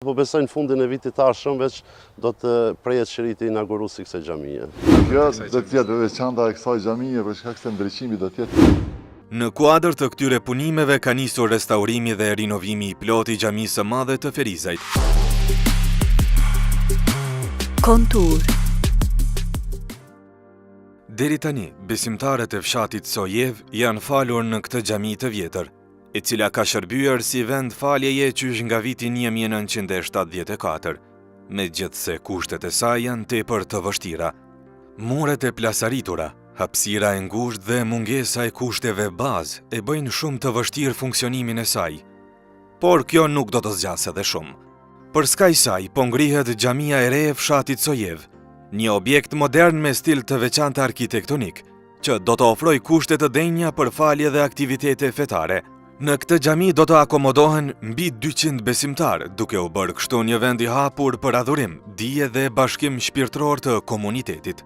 Po besoj në fundin e vitit tashëm veç do të prejet shëriti inauguruesi i kësaj xhamie. Kjo do të jetë veçanta e kësaj xhamie për shkak se ndriçimi do të jetë. Në kuadër të këtyre punimeve ka nisur restaurimi dhe rinovimi i plotë i xhamisë së madhe të Ferizajt. Kontur. Deri tani, besimtarët e fshatit Sojev janë falur në këtë xhami të vjetër, e cila ka shërbyer si vend faljeje qysh nga viti 1974, megjithse kushtet e saj janë tepër të vështira. Muret e plasaritura, hapësira e ngushtë dhe mungesa e kushteve bazë e bëjnë shumë të vështirë funksionimin e saj. Por kjo nuk do të zgjasë edhe shumë. Për skaj saj po ngrihet xhamia e re e fshatit Sojev, një objekt modern me stil të veçantë arkitektonik, që do të ofrojë kushte të denja për falje dhe aktivitete fetare. Në këtë xhami do të akomodohen mbi 200 besimtarë, duke u bërë kështu një vend i hapur për adhurim, dije dhe bashkim shpirtëror të komunitetit.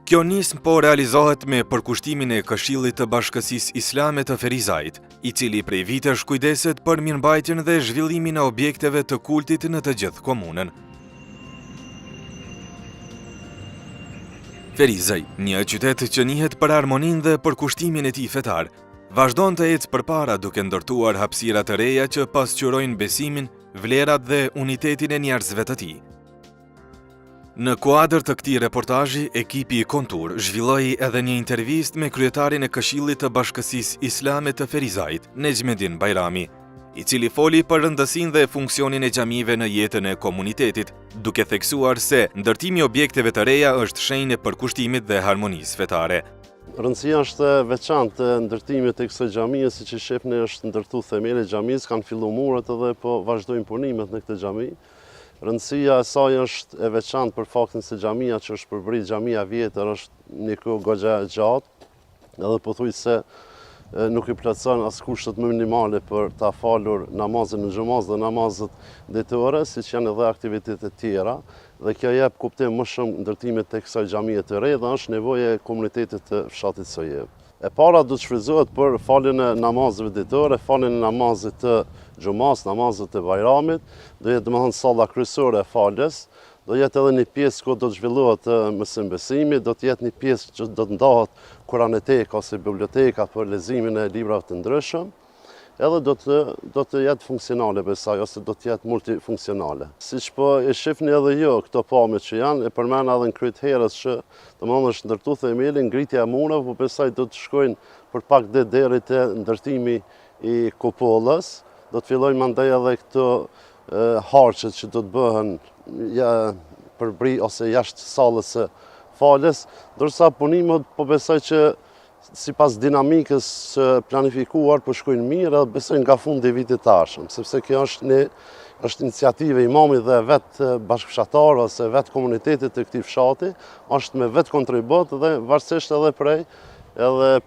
Kjo nismë po realizohet me përkushtimin e Këshillit të Bashkësisë Islame të Ferizajt, i cili prej vitesh kujdeset për mirëmbajtjen dhe zhvillimin e objekteve të kultit në të gjithë komunën. Ferizaj, një qytet që njihet për harmoninë dhe përkushtimin e tij fetar, vazhdon të ecë përpara duke ndërtuar hapësira të reja që pasqyrojnë besimin, vlerat dhe unitetin e njerëzve të tij. Në kuadër të këtij reportazhi, ekipi i Kontur zhvilloi edhe një intervistë me kryetarin e Këshillit të Bashkësisë Islame të Ferizajt, Nejmedin Bajrami, i cili foli për rëndësinë dhe funksionin e xhamive në jetën e komunitetit, duke theksuar se ndërtimi i objekteve të reja është shenjë e përkushtimit dhe harmonisë fetare. Rëndësia është e veçantë e ndërtimit të kësaj xhamie, siç e shihni është ndërtuar themeli i xhamisë, kanë filluar muret edhe po vazhdojnë punimet në këtë xhami. Rëndësia e saj është e veçantë për faktin se xhamia që është përbrit xhamia vjetër është një kohë goxha e gjatë, edhe pothuajse nuk i plotson as kushtet minimale për ta falur namazin në xhamaz dhe namazet ditore, siç janë edhe aktivitetet tjera, dhe kjo jep kuptim më shumë ndërtimit të kësaj xhamie të re dhe është nevojë e komunitetit të fshatit Sojev. E para do të shfrytëzohet për faljen e namazeve ditore, faljen e namazit të xhumas, namazet të Bajramit, do jetë domethënë salla kryesore e faljes, do jetë edhe një pjesë ku do të zhvillohet mësim besimi, do të jetë një pjesë që do të ndahet kuraneteka ose biblioteka për leximin e librave të ndryshëm, edhe do të jetë funksionale besoj ose do të jetë multifunksionale. Siç po e shihni edhe ju këto pamje që janë, e përmend edhe në kryet herës që domethënë është ndërtuar themeli, ngritja e murave, po besoj do të shkojnë për pak deri te ndërtimi i kupollës. Do të fillojnë mandej edhe këto harçet që do të bëhen përbri ose jashtë sallës së faljes, ndërsa punimet po besoj që sipas dinamikës së planifikuar po shkojnë mirë dhe besoj nga fundi i vitit tashëm, sepse kjo është iniciativë e imamit dhe vetë bashkëfshatarëve ose vetë komunitetit të këtij fshati, është me vetë kontribut dhe varësisht edhe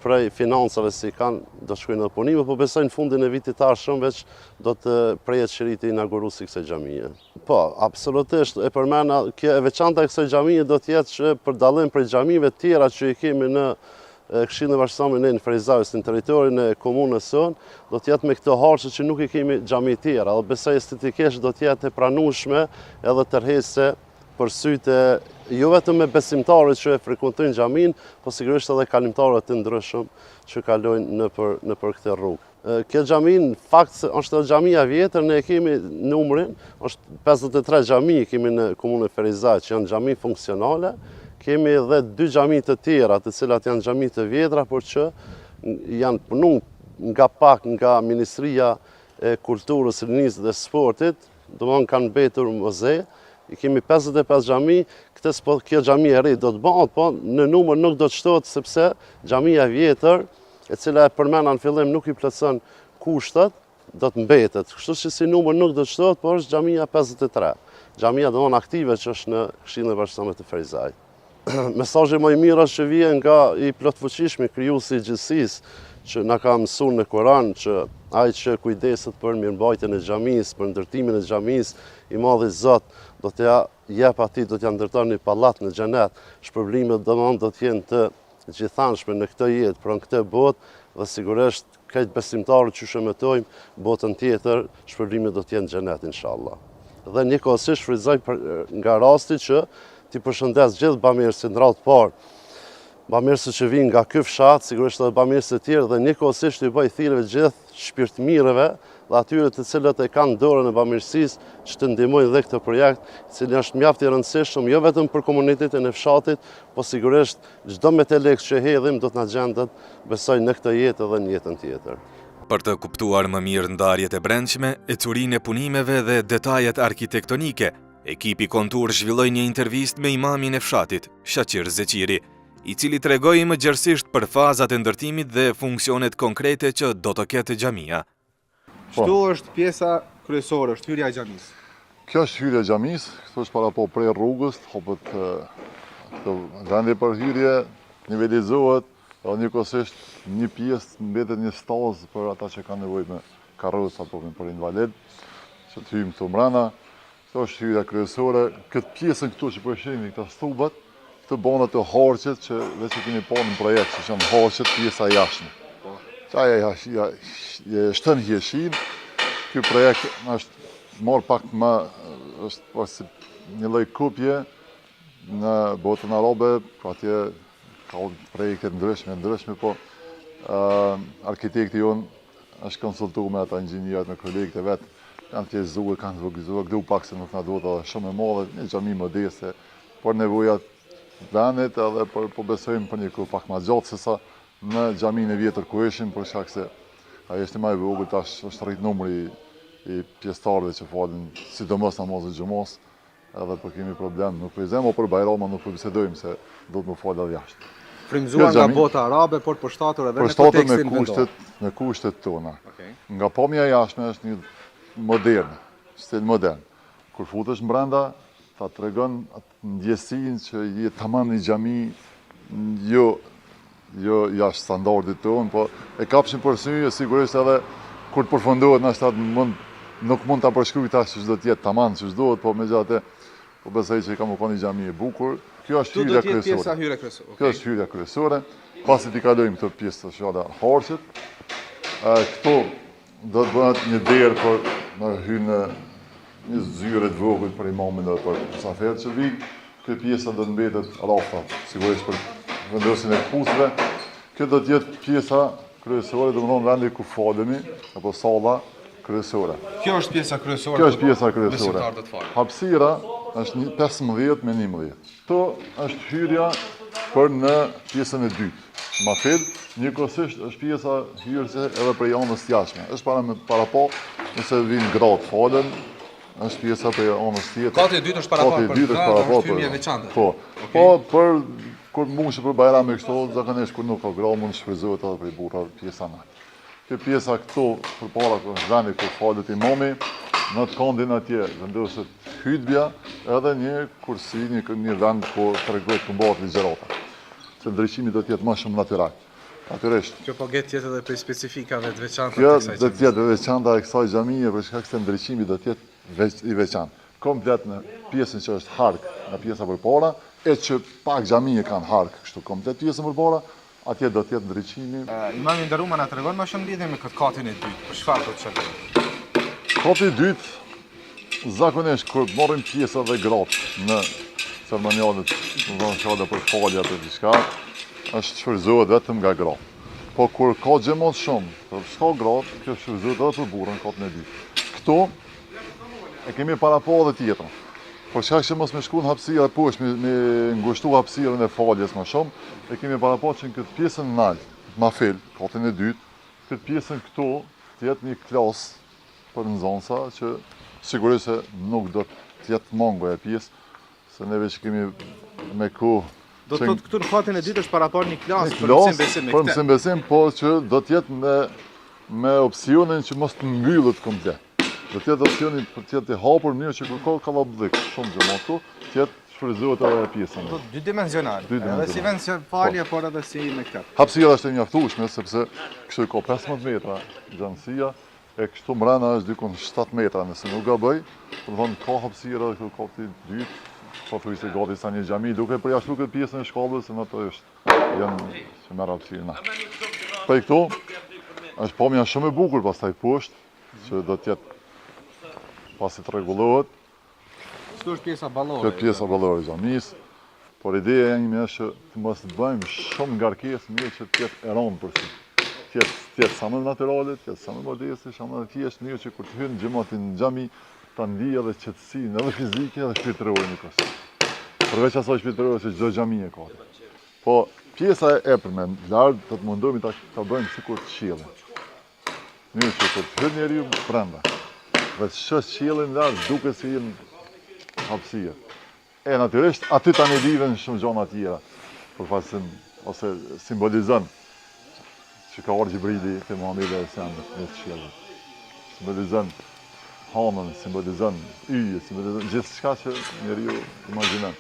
prej financave si kanë do të shkojnë në punime, po besoj në fundin e vitit tashëm veç do të prejet shëriti inauguruesi i kësaj xhamie. Po, absolutisht, e përmenda kjo e veçanta e kësaj xhamie do të jetë që për dallim prej xhamive të tjera që i kemi në Këshillin e Bashkësamit në Ferizajt, në territorin e komunës sonë, do të jetë me këto harçe që nuk i kemi xhami të tjera, dhe besoj estetikisht do të jetë e pranueshme edhe tërheqëse për sytë jo vetëm me besimtarët që e frekuentojnë xhamin, po sigurisht edhe kalimtarët të ndryshëm që kalojnë nëpër këtë rrugë. Kjo xhami në fakt është xhamia e vjetër, ne kemi numrin, është 53 xhami kemi në komunën e Ferizajt që janë xhami funksionale. Kemi edhe 2 xhami të tjera, të cilat janë xhami të vjetra, por që janë punuar nga Ministria e Kulturës, Rinisë dhe Sportit, domthonë kanë mbetur muze. I kemi 55 xhami, kjo xhami e re do të bëhet, po në numër nuk do të shtohet sepse xhamia e vjetër, e cila e përmenda në fillim nuk i plotson kushtet, do të mbetet. Kështu që si numër nuk do të shtohet, por është xhamia 53. Xhamia domthonë aktive që është në Këshillin e Bashkësamit të Ferizajt. Mesazhi më i mirë është që vjen nga i plotfuqishmi krijuesi i gjithësisë, që na ka mësuar në Kur'an që ai që kujdeset për mirëmbajtjen e xhamisë, për ndërtimin e xhamisë, i madhi Zot do t'ja jep atij, do t'ja ndërton një pallat në xhenet. Shpërblimet domosdoshmë do të jenë të gjithanshme në këtë jetë, pra në këtë botë, dhe sigurisht këtë besimtarët që shëmëtojmë botën tjetër, shpërblimet do të jenë xhenet inshallah. dhe njëkohësisht fryzoj nga rasti që t'i përshëndes gjithë bamirësit në radhë parë. Bamirësit që vinë nga ky fshat, sigurisht edhe bamirësit tjerë, dhe njëkohësisht i bëj thirrje gjithë shpirtmirëve dhe atyre të cilët e kanë dorën e bamirësisë që të ndihmojnë dhe këtë projekt, i cili është mjaft i rëndësishëm jo vetëm për komunitetin e fshatit, po sigurisht çdo metelek që hedhim do të na gjendet, besoj në këtë jetë edhe në jetën tjetër. Për të kuptuar më mirë ndarjet e brendshme, ecurinë e punimeve dhe detajet arkitektonike, ekipi Kontur zhvilloi një intervistë me imamin e fshatit, Shaqir Zeqiri, i cili tregoi më gjerësisht për fazat e ndërtimit dhe funksionet konkrete që do të ketë xhamia. Kështu është pjesa kryesore, është hyrja e xhamisë. Kjo është hyrja e xhamisë, këtu është para po prej rrugës, hopet këtë vendi për hyrje, nivelizohet, dhe njëkohësisht një pjesë mbetet një stazë për ata që kanë nevojë me karrocë apo për invalid, që të hyjmë këtu mbrana. Kjo është hyrja kryesore. Këtë pjesën këtu që po e shihni, këta stubat, të bona të harqet që dhe që keni parë në projekt, që janë harqet pjesa jashtme. Qaja shtën hjeshin, ky projekt është marrë pak më, është pasi një lloj kopje në botën arabe, atje ka projekte ndryshme, po arkitekti jonë është konsultuar me ata inxhinierët, me kolegët e vet, kanë tjezuar, kanë zvogëzuar, këtu pak se nuk na duhet edhe shumë e madhe, një xhami modeste, por nevojat vendit edhe po besojmë për një kohë pak më gjatë se sa në xhaminë e vjetër ku ishim, për shkak se ai është më i vogël, tash është rrit numri i pjesëtarëve që falin, sidomos namazin e xumos, edhe po kemi problem, nuk vëzëm për Bajramën, nuk bisedojmë se do të më falë edhe jashtë. Frymzuar nga bota arabe, por përshtatur edhe në kontekstin vendor. Me kushtet tona. Nga pamja jashtme është një modern, stil modern. Kur futesh brenda, ta tregon ndjesinë që je tamam një xhami jo jashtë standardit tonë, po e kapshin për sy, sigurisht edhe kur të përfundohet nuk mund ta përshkruaj tash që do të jetë tamam siç duhet, po megjithatë po besoj që ka më qenë një xhami e bukur. Kjo është hyrja kryesore. Kjo është hyrja kryesore. Pasi t'i kalojmë këtë pjesë të fjala harqet, këtu do të bëhet një derë për në hynë një zyre të vogël për imamin dhe për saferët që vijnë. Kjo pjesa do të mbetet rafta, sigurisht për vendosin e këpucëve. Kjo do të jetë pjesa kryesore, do të thonë vendi ku falemi, apo salla kryesore. Kjo është pjesa kryesore. Kjo është pjesa kryesore. Hapësira është 15 me 11. Këto është hyrja për në pjesën e dytë. Ma fil, njëkohësisht është pjesa hyrëse edhe për anës jashtme. Është para po, nëse vinë gratë falen, është pjesa për anës tjetër. Kati e dytë është para po, është hyrje veçante. Po, për kur mundshë për Bajram e kështu, zakonisht kur nuk ka gra, mund shfryzohet edhe për i burra pjesa natë. Kjo pjesa këtu, përpara vendi kur falet imami, në të kondin atje vendoset hutbja edhe një kursi, një vend ku tregohet kumbat ligjërata. Se ndryshimi do të jetë më shumë natyral. Natyrisht. Kjo po gjet tjetër edhe për specifikave të veçanta të kësaj xhamie. Kjo do të jetë veçanta e kësaj xhamie për shkak se ndryshimi do të jetë i veçantë. Komplet në pjesën që është hark, në pjesa përpara, e që pak xhamie kanë hark, kështu komplet pjesën përpara, atje do të jetë ndryshimi. Imam i nderuar na tregon më shumë lidhje me këtë katin e dytë. Për çfarë do të çelë? Kati i dytë, zakonisht kur marrin pjesa dhe gratë në ceremonialet, për falja për diçka, është shfryzohet vetëm nga gratë. Po kur ka xhamat shumë, për s'ka gratë, kjo shfryzohet edhe për burrën katin e dytë. Këtu e kemi para po edhe tjetrën. Por shkak që mos me shku në hapësira poshtë, me ngushtu hapësirën e faljes më shumë, e kemi para po që në këtë pjesën nalt, ma fil, katin e dytë, këtë pjesën këtu të jetë një klasë për nxënësa që sigurisht se nuk do të jetë mango e pjesë, se neve që kemi me kohë. Do të thotë këtu në katin e dytë është parapar një klasë për mësim besim me këtë. Për mësim besim, po që do të jetë me opsionin që mos të mbyllet komplet. Do të jetë opsionin për të jetë i hapur në mënyrë që kur ka kallabullik shumë xhamat këtu, të jetë shfryzohet edhe pjesën. Do dydimensional. Edhe si vend si falje, por edhe si me këtë. Hapësira është e mjaftueshme sepse kështu ka 15 metra gjatësia. E kështu mbrana është dikun 7 metra, nëse nuk gaboj, do të thonë ka hapësira këtu kati dytë, po thuajse gati sa një xhami, duke përjashtuar këtë pjesën e shkallës, se ato janë që merr hapësirën. Po këtu është pamja shumë e bukur pastaj poshtë, që do të jetë pasi të rregullohet, Kështu është pjesa ballore. Kjo pjesa ballore e xhamisë. Por ideja ime është që të mos të bëjmë shumë ngarkesë, mirë që të jetë e rëndë për si. Të jetë sa më natyrale, të jetë sa më modeste, sa më thjesht, mirë që kur të hynë xhamati në xhami, ta ndijë edhe qetësinë, edhe fizike edhe shpirtërore në kos. Përveç asaj shpirtërore që çdo xhami e ka. Po pjesa e epërme lart do të mundohemi ta bëjmë sikur të qiellin. Mirë që kur të hynë njeriu brenda. Dhe të shoh qiellin lart duket si një hapësirë. E natyrisht, aty tani lidhen shumë gjona tjera, përfasin, ose simbolizën që ka orë Gjibrili të Muhamedi e Sendit në të qiellit. Simbolizën hanën, simbolizën yje, simbolizën gjithë shka që njeriu imagjinon.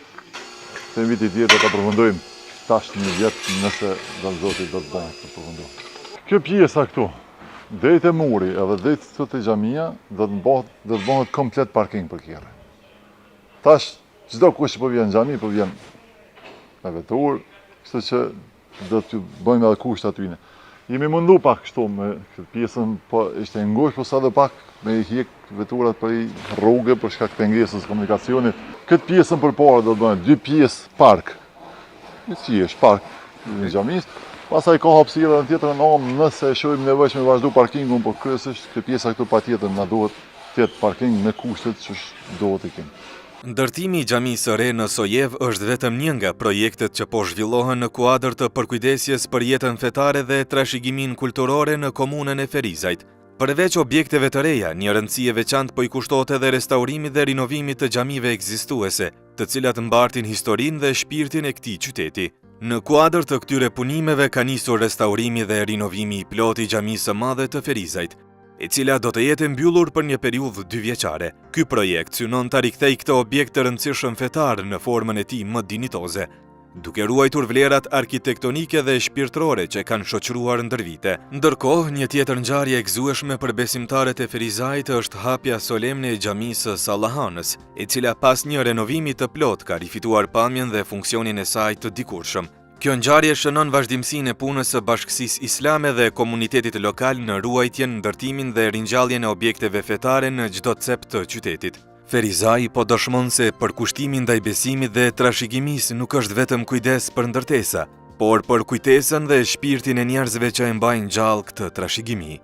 Se në viti tjetër do të përfundojmë tash një vjetë nëse dhe Zoti do të bëjmë të përfundojmë. Kjo pjesa këtu, drejt e muri edhe drejt të xhamia, do të bëhet komplet parking për kjerë. Tash, çdo kush që po vjen në xhami, po vjen me vetur, kështu që do të bëjmë edhe kusht atyne. Jemi mundu pak kështu me këtë pjesën, po ishte ngushtë, po sa dhe pak me i hjek veturat për i rrugë, për shkak të pengesës komunikacionit. Këtë pjesën përpara do të bëjmë 2 pjesë park. Si është park në xhamis. Pastaj ka hapësira në tjetër anë, nëse e shohim nevojshme me vazhdu parkingun, por kryesisht këtë pjesa këtu patjetër na duhet të jetë parking me kushtet që duhet të kemi. Ndërtimi i xhamisë së re në Sojev është vetëm një nga projektet që po zhvillohen në kuadër të përkujdesjes për jetën fetare dhe trashëgiminë kulturore në komunën e Ferizajt. Përveç objekteve të reja, një rëndësi e veçantë po i kushtohet edhe restaurimit dhe rinovimit të xhamive ekzistuese, të cilat mbartin historinë dhe shpirtin e këtij qyteti. Në kuadër të këtyre punimeve ka nisur restaurimi dhe rinovimi i plotë i xhamisë së madhe të Ferizajt, e cila do të jetë mbyllur për një periudhë 2 vjeçare. Ky projekt synon ta rikthejë këtë objekt të rëndësishëm fetar në formën e tij më dinjitoze, duke ruajtur vlerat arkitektonike dhe shpirtërore që kanë shoqëruar ndër vite. Ndërkohë, një tjetër ngjarje e gëzueshme për besimtarët e Ferizajt është hapja solemne e xhamisë së Sallahanës, e cila pas një renovimi të plotë ka rifituar pamjen dhe funksionin e saj të dikurshëm. Kjo ngjarje shënon vazhdimsinë e punës së Bashkësisë Islame dhe komunitetit lokal në ruajtjen, ndërtimin dhe ringjalljen e objekteve fetare në çdo cep të qytetit. Ferizaj po dëshmon se përkushtimi ndaj besimit dhe trashëgimisë nuk është vetëm kujdes për ndërtesa, por për kujtesën dhe shpirtin e njerëzve që e mbajnë gjallë këtë trashëgimi.